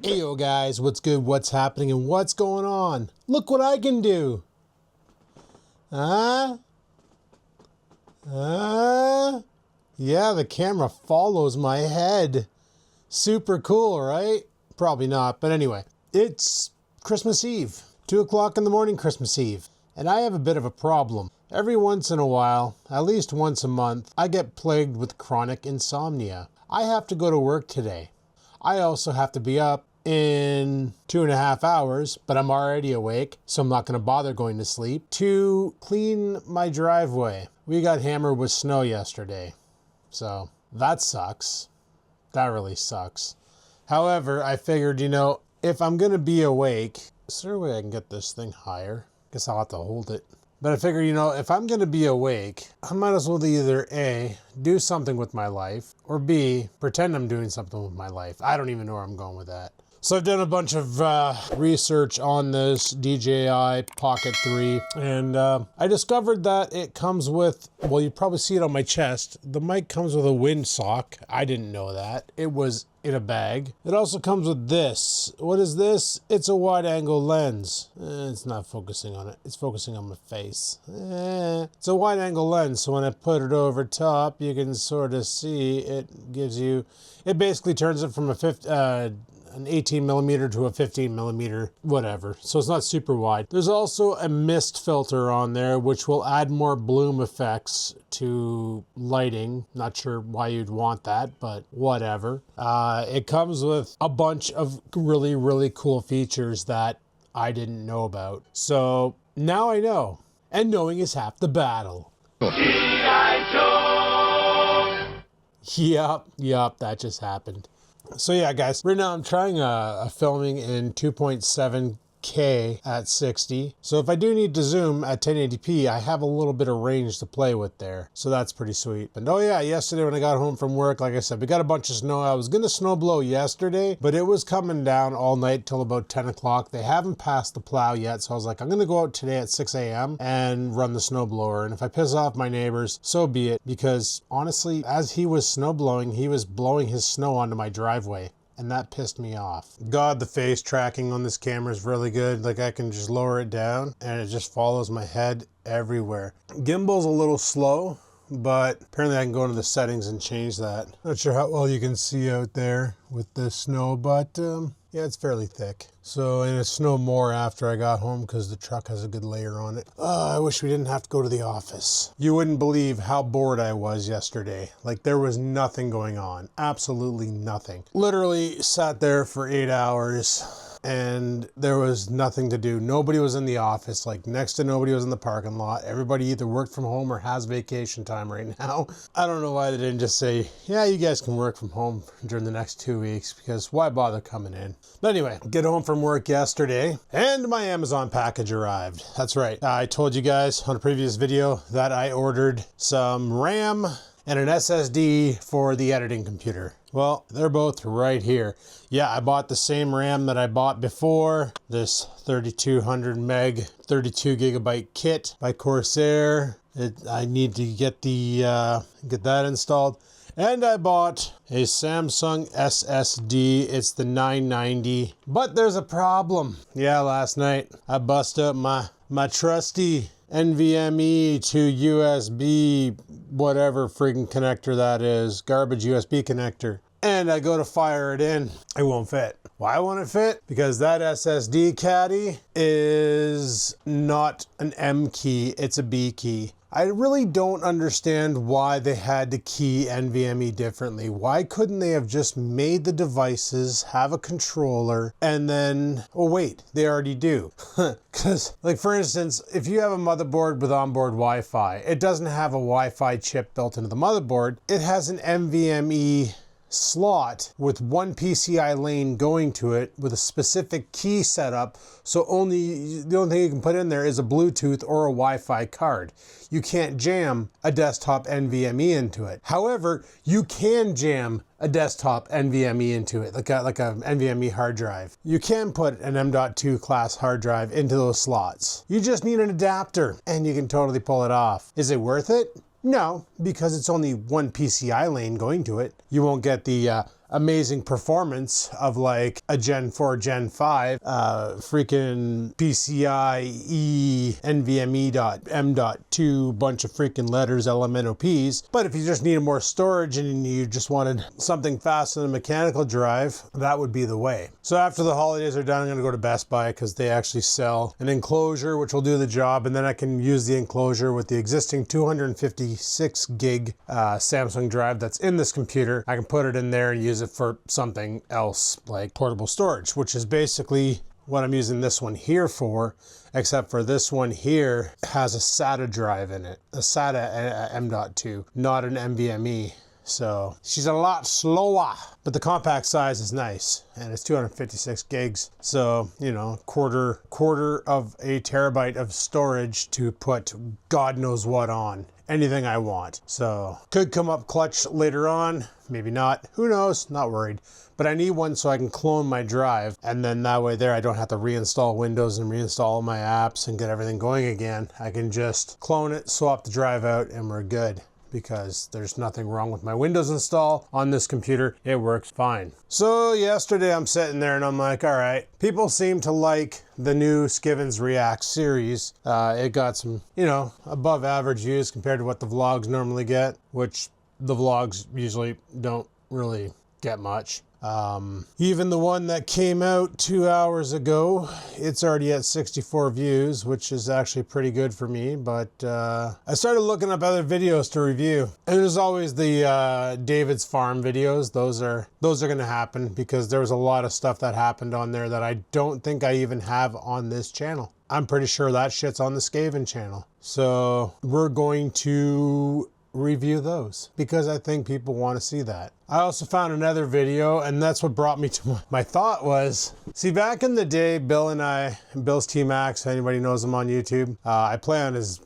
Heyo guys, what's good, what's happening, and what's going on? Look what I can do! Yeah, the camera follows my head. Super cool, right? Probably not, but anyway. It's Christmas Eve. 2 o'clock in the morning Christmas Eve. And I have a bit of a problem. Every once in a while, at least once a month, I get plagued with chronic insomnia. I have to go to work today. I also have to be up in 2.5 hours, but I'm already awake, so I'm not going to bother going to sleep, to clean my driveway. We got hammered with snow yesterday, so that sucks. That really sucks. However, I figured, if I'm going to be awake, is there a way I can get this thing higher? Guess I'll have to hold it. But I figure, if I'm going to be awake, I might as well either A, do something with my life, or B, pretend I'm doing something with my life. I don't even know where I'm going with that. So I've done a bunch of research on this DJI Pocket 3, and I discovered that it comes with, well, you probably see it on my chest, the mic comes with a windsock. I didn't know that. It was in a bag. It also comes with this. What is this? It's a wide angle lens. It's not focusing on it. It's focusing on my face. It's a wide angle lens, so when I put it over top, you can sort of see it gives you, it basically turns it from an 18 millimeter to a 15 millimeter, whatever. So it's not super wide. There's also a mist filter on there, which will add more bloom effects to lighting. Not sure why you'd want that, but whatever. It comes with a bunch of really, really cool features that I didn't know about. So now I know. And knowing is half the battle. DJI Joe! Yup, that just happened. So yeah, guys, right now I'm trying a filming in 2.7K at 60. So if I do need to zoom at 1080p, I have a little bit of range to play with there. So that's pretty sweet. And oh yeah, yesterday when I got home from work, like I said, we got a bunch of snow. I was going to snow blow yesterday, but it was coming down all night till about 10 o'clock. They haven't passed the plow yet. So I was like, I'm going to go out today at 6 a.m. and run the snow blower. And if I piss off my neighbors, so be it. Because honestly, as he was snow blowing, he was blowing his snow onto my driveway. And that pissed me off. God, the face tracking on this camera is really good. Like I can just lower it down and it just follows my head everywhere. Gimbal's a little slow, but apparently I can go into the settings and change that. Not sure how well you can see out there with the snow, but yeah, it's fairly thick. So, and it snowed more after I got home because the truck has a good layer on it. I wish we didn't have to go to the office. You wouldn't believe how bored I was yesterday. Like there was nothing going on. Absolutely nothing. Literally sat there for 8 hours and there was nothing to do. Nobody was in the office, like next to nobody was in the parking lot. Everybody either worked from home or has vacation time right now. I don't know why they didn't just say, yeah, you guys can work from home during the next 2 weeks, because why bother coming in? But anyway, get home from work yesterday and my Amazon package arrived. That's right. I told you guys on a previous video that I ordered some RAM and an SSD for the editing computer. Well, they're both right here. Yeah, I bought the same RAM that I bought before. This 3200 meg, 32 gigabyte kit by Corsair. I need to get that installed. And I bought a Samsung SSD. It's the 990. But there's a problem. Yeah, last night I bust up my trusty NVMe to USB, whatever friggin' connector that is, garbage USB connector. And I go to fire it in, it won't fit. Why won't it fit? Because that SSD caddy is not an M key, it's a B key. I really don't understand why they had to key NVMe differently. Why couldn't they have just made the devices have a controller and then, oh wait, they already do. Because like for instance, if you have a motherboard with onboard Wi-Fi, it doesn't have a Wi-Fi chip built into the motherboard. It has an NVMe slot with one PCI lane going to it with a specific key setup. So the only thing you can put in there is a Bluetooth or a Wi-Fi card. You can't jam a desktop NVMe into it. However, you can jam a desktop NVMe into it, like a NVMe hard drive. You can put an M.2 class hard drive into those slots. You just need an adapter and you can totally pull it off. Is it worth it? No, because it's only one PCI lane going to it. You won't get the amazing performance of like a Gen 4, Gen 5, freaking PCIe NVMe.M.2 bunch of freaking letters, LMNOPs. But if you just needed more storage and you just wanted something fast than a mechanical drive, that would be the way. So after the holidays are done, I'm gonna go to Best Buy because they actually sell an enclosure which will do the job, and then I can use the enclosure with the existing 256 gig Samsung drive that's in this computer. I can put it in there and use it for something else like portable storage, which is basically what I'm using this one here for, except for this one here has a SATA drive in it, a SATA M.2, not an NVMe. So she's a lot slower, but the compact size is nice, and it's 256 gigs. So, you know, quarter of a terabyte of storage to put God knows what on. Anything I want. So could come up clutch later on, maybe not, who knows, not worried. But I need one so I can clone my drive, and then that way there I don't have to reinstall Windows and reinstall all my apps and get everything going again. I can just clone it, swap the drive out, and we're good, because there's nothing wrong with my Windows install on this computer. It works fine. So yesterday I'm sitting there and I'm like, all right, people seem to like the new Skivens React series. It got some, you know, above average views compared to what the vlogs normally get, which the vlogs usually don't really get much. Even the one that came out 2 hours ago, it's already at 64 views, which is actually pretty good for me. But I started looking up other videos to review, and there's always the David's Farm videos. Those are going to happen because there was a lot of stuff that happened on there that I don't think I even have on this channel. I'm pretty sure that shit's on the Skaven channel. So we're going to review those because I think people want to see that. I also found another video, and that's what brought me to my thought was, see, back in the day, Bill and I, Bill's T-Max, anybody knows him on YouTube, I play on his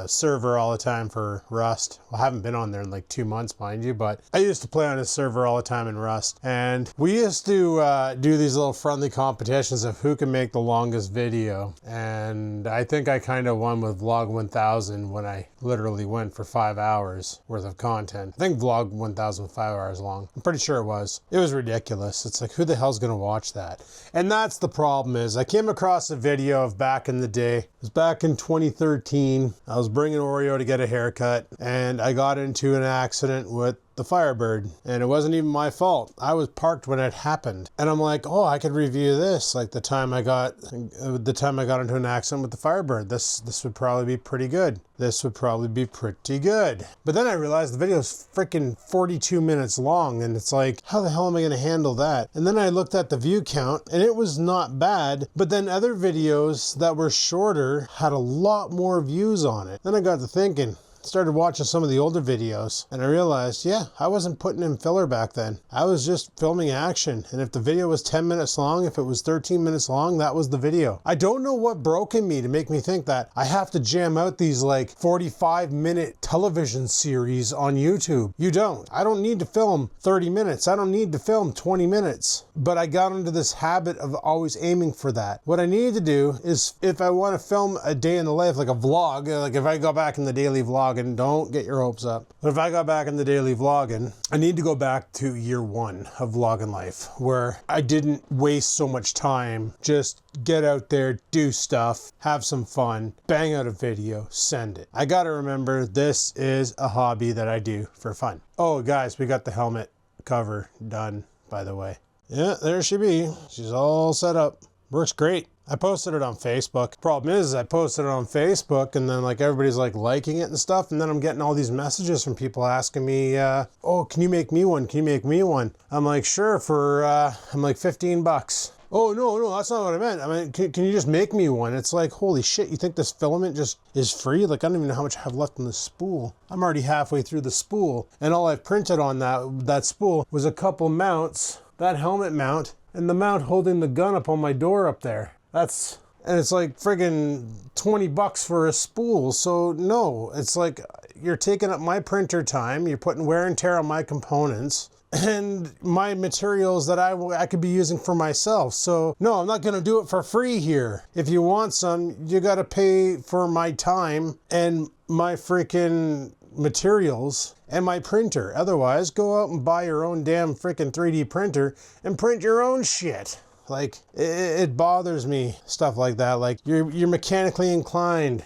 server all the time for Rust. Well, I haven't been on there in like 2 months, mind you, but I used to play on his server all the time in Rust. And we used to do these little friendly competitions of who can make the longest video. And I think I kind of won with Vlog 1000 when I literally went for 5 hours worth of content. I think Vlog 1000 was 5 hours long. I'm pretty sure it was. It was ridiculous. It's like, who the hell's gonna watch that? And that's the problem is, I came across a video of back in the day. It was back in 2013. I was bringing Oreo to get a haircut, and I got into an accident with the Firebird, and it wasn't even my fault. I was parked when it happened, and I'm like, oh, I could review this, like the time I got into an accident with the Firebird. This would probably be pretty good. This would probably be pretty good. But then I realized the video is freaking 42 minutes long, and it's like, how the hell am I going to handle that? And then I looked at the view count, and it was not bad, but then other videos that were shorter had a lot more views on it. Then I got to thinking, started watching some of the older videos, and I realized, yeah, I wasn't putting in filler back then. I was just filming action, and if the video was 10 minutes long, if it was 13 minutes long, that was the video. I don't know what broke in me to make me think that I have to jam out these like 45-minute television series on YouTube. You don't. I don't need to film 30 minutes. I don't need to film 20 minutes. But I got into this habit of always aiming for that. What I need to do is, if I want to film a day in the life, like a vlog, like if I go back in the daily vlog, and don't get your hopes up. But if I got back in the daily vlogging, I need to go back to year 1 of vlogging life, where I didn't waste so much time. Just get out there, do stuff, have some fun, bang out a video, send it. I gotta remember, this is a hobby that I do for fun. Oh guys, we got the helmet cover done, by the way. Yeah, there she be. She's all set up. Works great. I posted it on Facebook. Problem is, I posted it on Facebook, and then like everybody's like liking it and stuff, and then I'm getting all these messages from people asking me, oh, can you make me one? Can you make me one? I'm like, sure, for I'm like $15. Oh, no, that's not what I meant. I mean, can you just make me one? It's like, holy shit, you think this filament just is free? Like, I don't even know how much I have left on the spool. I'm already halfway through the spool, and all I printed on that spool was a couple mounts, that helmet mount, and the mount holding the gun up on my door up there. That's And it's like friggin' 20 bucks for a spool. So no, it's like you're taking up my printer time, you're putting wear and tear on my components and my materials that I could be using for myself. So no, I'm not gonna do it for free here. If you want some, you gotta pay for my time and my freaking materials and my printer. Otherwise, go out and buy your own damn freaking 3D printer and print your own shit. Like, it bothers me, stuff like that. Like, you're mechanically inclined.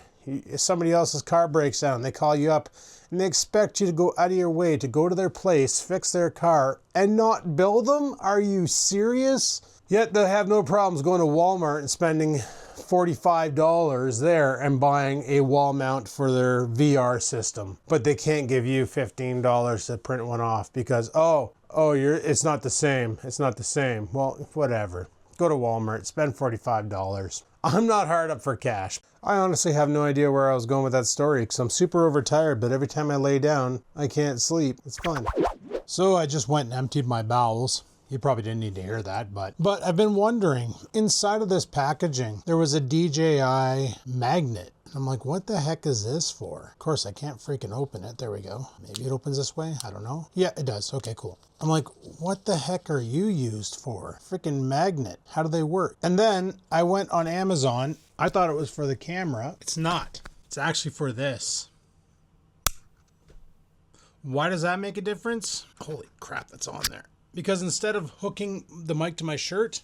Somebody else's car breaks down, they call you up and they expect you to go out of your way to go to their place, fix their car, and not bill them? Are you serious? Yet they have no problems going to Walmart and spending $45 there and buying a wall mount for their VR system. But they can't give you $15 to print one off because, it's not the same. It's not the same. Well, whatever. Go to Walmart, spend $45. I'm not hard up for cash. I honestly have no idea where I was going with that story because I'm super overtired, but every time I lay down, I can't sleep. It's fun. So I just went and emptied my bowels. You probably didn't need to hear that, but I've been wondering, inside of this packaging, there was a DJI magnet. I'm like, what the heck is this for? Of course, I can't freaking open it. There we go. Maybe it opens this way. I don't know. Yeah, it does. Okay, cool. I'm like, what the heck are you used for? Freaking magnet. How do they work? And then I went on Amazon. I thought it was for the camera. It's not. It's actually for this. Why does that make a difference? Holy crap, that's on there. Because instead of hooking the mic to my shirt,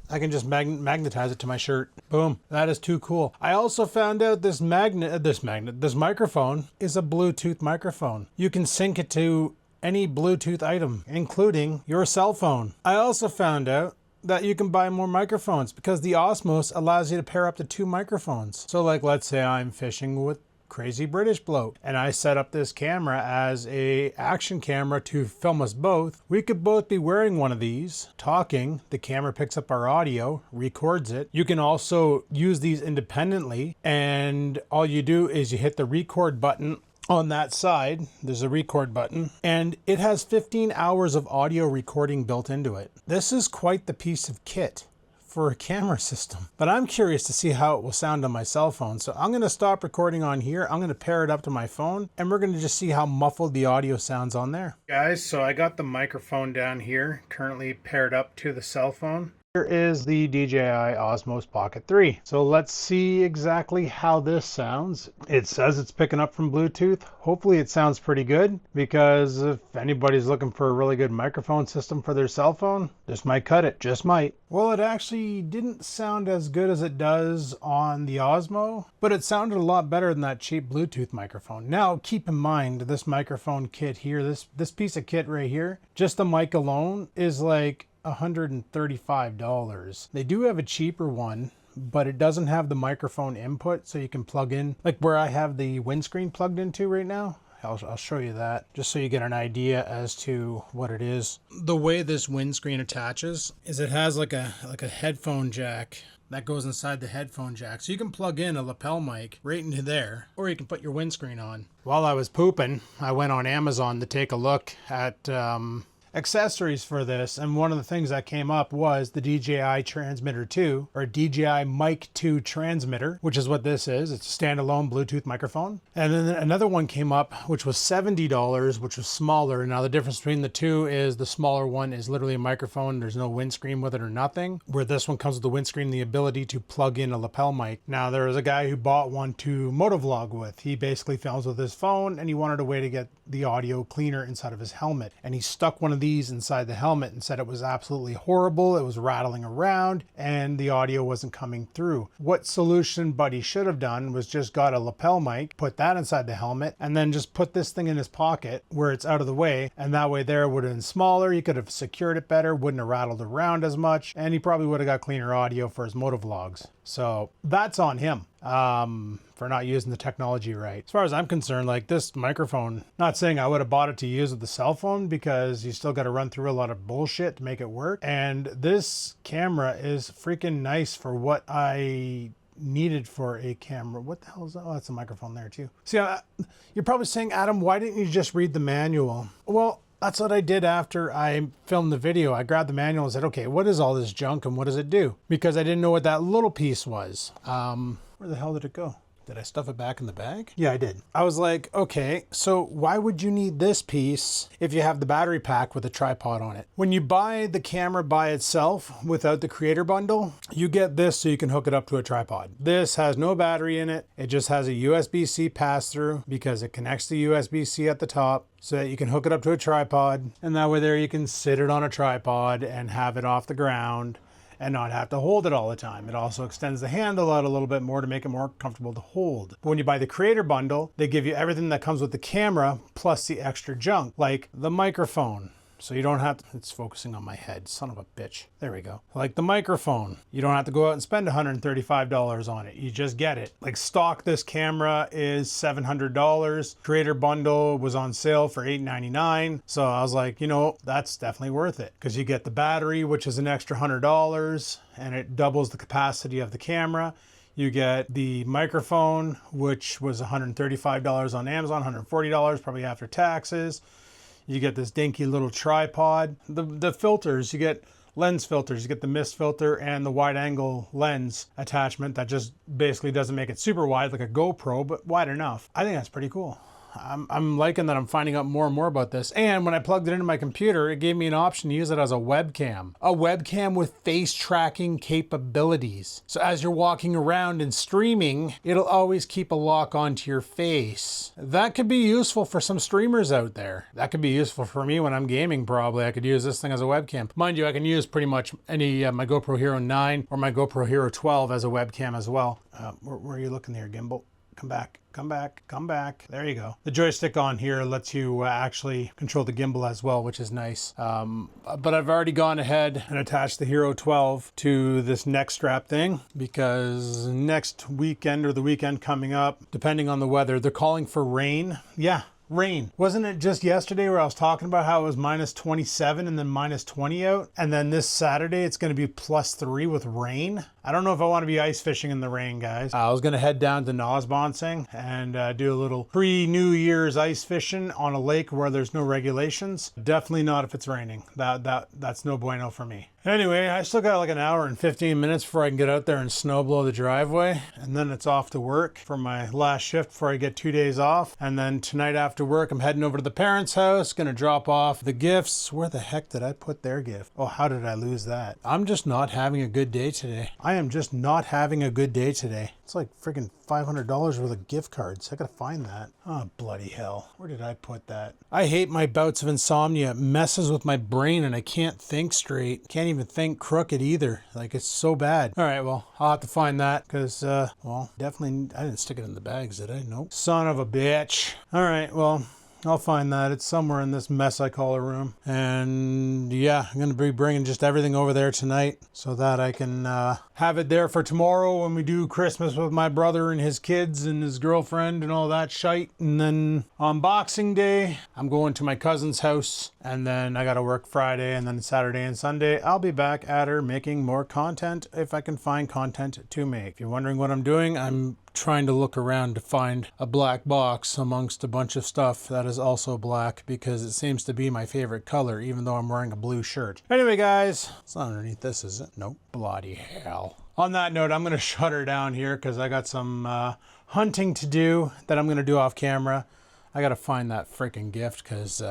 I can just magnetize it to my shirt. Boom. That is too cool. I also found out this microphone is a Bluetooth microphone. You can sync it to any Bluetooth item, including your cell phone. I also found out that you can buy more microphones because the Osmos allows you to pair up to 2 microphones. So like, let's say I'm fishing with crazy British bloke and I set up this camera as a action camera to film us both. We could both be wearing one of these, talking. The camera picks up our audio, records it. You can also use these independently, and all you do is you hit the record button on that side. There's a record button and it has 15 hours of audio recording built into it. This is quite the piece of kit for a camera system, but I'm curious to see how it will sound on my cell phone. So I'm going to stop recording on here. I'm going to pair it up to my phone and we're going to just see how muffled the audio sounds on there. Guys, so I got the microphone down here, currently paired up to the cell phone. Here is the DJI Osmos Pocket 3. So let's see exactly how this sounds. It says it's picking up from Bluetooth. Hopefully it sounds pretty good, because if anybody's looking for a really good microphone system for their cell phone, this might cut it, just might. Well, it actually didn't sound as good as it does on the Osmo, but it sounded a lot better than that cheap Bluetooth microphone. Now, keep in mind, this microphone kit here, this piece of kit right here, just the mic alone is like $135. They do have a cheaper one, but it doesn't have the microphone input, so you can plug in, like where I have the windscreen plugged into right now. I'll show you that just so you get an idea as to what it is. The way this windscreen attaches is it has like a headphone jack that goes inside the headphone jack. So you can plug in a lapel mic right into there, or you can put your windscreen on. While I was pooping, I went on Amazon to take a look at accessories for this, and one of the things that came up was the DJI Transmitter 2, or DJI Mic 2 transmitter, which is what this is. It's a standalone Bluetooth microphone. And then another one came up, which was $70, which was smaller. Now the difference between the two is the smaller one is literally a microphone. There's no windscreen with it or nothing, where this one comes with the windscreen and the ability to plug in a lapel mic. Now there was a guy who bought one to motovlog with. He basically films with his phone and he wanted a way to get the audio cleaner inside of his helmet, and he stuck one of these inside the helmet and said it was absolutely horrible. It was rattling around and the audio wasn't coming through. What solution Buddy should have done was just got a lapel mic, put that inside the helmet, and then just put this thing in his pocket where it's out of the way, and that way there would have been smaller. He could have secured it better, wouldn't have rattled around as much, and he probably would have got cleaner audio for his motovlogs. So that's on him for not using the technology right. As far as I'm concerned, like this microphone, not saying I would have bought it to use with the cell phone, because you still got to run through a lot of bullshit to make it work. And this camera is freaking nice for what I needed for a camera. What the hell is that? Oh, that's a microphone there too. See, you're probably saying, Adam, why didn't you just read the manual? Well, That's what I did after I filmed the video. I grabbed the manual and said, okay, what is all this junk and what does it do? Because I didn't know what that little piece was. Where the hell did it go? Did I stuff it back in the bag? Yeah, I did. I was like, okay, so why would you need this piece if you have the battery pack with a tripod on it? When you buy the camera by itself without the creator bundle, you get this so you can hook it up to a tripod. This has no battery in it. It just has a USB-C pass-through because it connects to USB-C at the top so that you can hook it up to a tripod. And that way there you can sit it on a tripod and have it off the ground and not have to hold it all the time. It also extends the handle out a little bit more to make it more comfortable to hold. But when you buy the creator bundle, they give you everything that comes with the camera plus the extra junk, like the microphone. So you don't have to, it's focusing on my head, son of a bitch. There we go. Like the microphone. You don't have to go out and spend $135 on it. You just get it. Like stock, this camera is $700. Creator bundle was on sale for $899. So I was like, you know, that's definitely worth it. Because you get the battery, which is an extra $100, and it doubles the capacity of the camera. You get the microphone, which was $135 on Amazon, $140 probably after taxes. You get this dinky little tripod. The filters, you get lens filters. You get the mist filter and the wide angle lens attachment that just basically doesn't make it super wide like a GoPro, but wide enough. I think that's pretty cool. I'm liking that I'm finding out more and more about this. And when I plugged it into my computer, it gave me an option to use it as a webcam. A webcam with face tracking capabilities. So as you're walking around and streaming, it'll always keep a lock onto your face. That could be useful for some streamers out there. That could be useful for me when I'm gaming probably. I could use this thing as a webcam. Mind you, I can use pretty much any my GoPro Hero 9 or my GoPro Hero 12 as a webcam as well. Where are you looking there, gimbal? Come back, come back, come back. There you go. The joystick on here lets you actually control the gimbal as well, which is nice. But I've already gone ahead and attached the Hero 12 to this neck strap thing because next weekend or the weekend coming up, depending on the weather, they're calling for rain. Yeah. Rain. Wasn't it just yesterday where I was talking about how it was minus 27 and then minus 20 out? And then this Saturday, it's going to be +3 with rain. I don't know if I want to be ice fishing in the rain, guys. I was going to head down to Nosbonsing and do a little pre-New Year's ice fishing on a lake where there's no regulations. Definitely not if it's raining. That's no bueno for me. Anyway, I still got like an hour and 15 minutes before I can get out there and snow blow the driveway. And then it's off to work for my last shift before I get 2 days off. And then tonight after work, I'm heading over to the parents' house, gonna drop off the gifts. Where the heck did I put their gift? Oh, how did I lose that? I'm just not having a good day today. I am just not having a good day today. It's like freaking $500 worth of gift cards. I gotta find that. Oh, bloody hell. Where did I put that? I hate my bouts of insomnia. It messes with my brain and I can't think straight. Can't even think crooked either. Like, it's so bad. All right, well, I'll have to find that because, well, definitely, I didn't stick it in the bags, did I? Nope. Son of a bitch. All right, well, I'll find that. It's somewhere in this mess I call a room. And yeah, I'm going to be bringing just everything over there tonight so that I can have it there for tomorrow when we do Christmas with my brother and his kids and his girlfriend and all that shite. And then on Boxing Day, I'm going to my cousin's house. And then I got to work Friday, and then Saturday and Sunday, I'll be back at her making more content if I can find content to make. If you're wondering what I'm doing, I'm trying to look around to find a black box amongst a bunch of stuff that is also black because it seems to be my favorite color, even though I'm wearing a blue shirt. Anyway, guys, it's not underneath this, is it? Nope. Bloody hell. On that note, I'm going to shut her down here because I got some hunting to do that I'm going to do off camera. I got to find that freaking gift because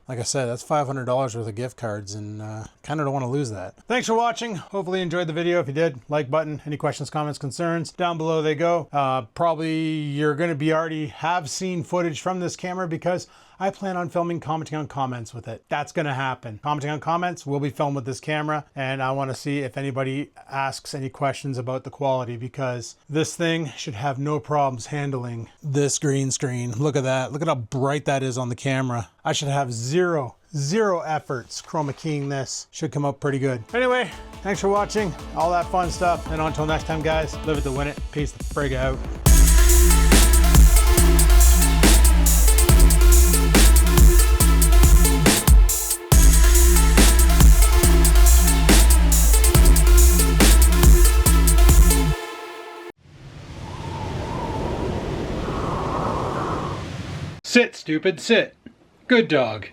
like I said, that's $500 worth of gift cards and kind of don't want to lose that. Thanks for watching. Hopefully you enjoyed the video. If you did, like button. Any questions, comments, concerns, down below they go. Probably you're going to be already have seen footage from this camera because I plan on filming commenting on comments with it. That's going to happen. Commenting on comments will be filmed with this camera, and I want to see if anybody asks any questions about the quality because this thing should have no problems handling this green screen. Look at that. Look at how bright that is on the camera. I should have zero efforts chroma keying this. Should come up pretty good. Anyway, thanks for watching. All that fun stuff. And until next time, guys, live it to win it. Peace the frig out. Sit, stupid, sit. Good dog.